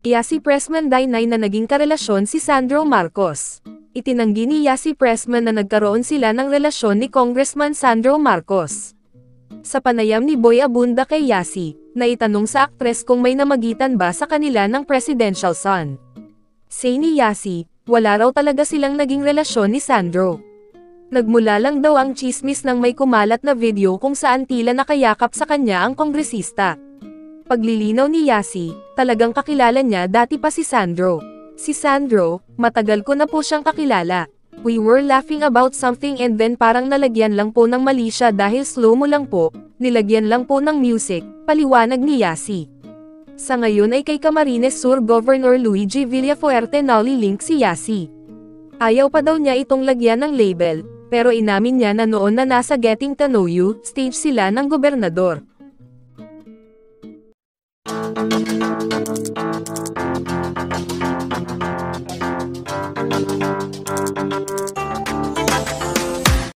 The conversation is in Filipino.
Yasi Pressman Dainay na naging karelasyon si Sandro Marcos. Itinanggi ni Yasi Pressman na nagkaroon sila ng relasyon ni Congressman Sandro Marcos. Sa panayam ni Boy Abunda kay Yasi, naitanong sa aktres kung may namagitan ba sa kanila ng presidential son. Say ni Yasi, wala raw talaga silang naging relasyon ni Sandro. Nagmula lang daw ang chismis nang may kumalat na video kung saan tila nakayakap sa kanya ang kongresista. Paglilinaw ni Yasi, talagang kakilala niya dati pa si Sandro. Si Sandro, matagal ko na po siyang kakilala. We were laughing about something and then parang nalagyan lang po ng mali siya dahil slow mo lang po, nilagyan lang po ng music, paliwanag ni Yasi. Sa ngayon ay kay Camarines Sur Governor Luigi Villafuerte nalilink si Yasi. Ayaw pa daw niya itong lagyan ng label, pero inamin niya na noon na nasa Getting to Know You stage sila ng gobernador.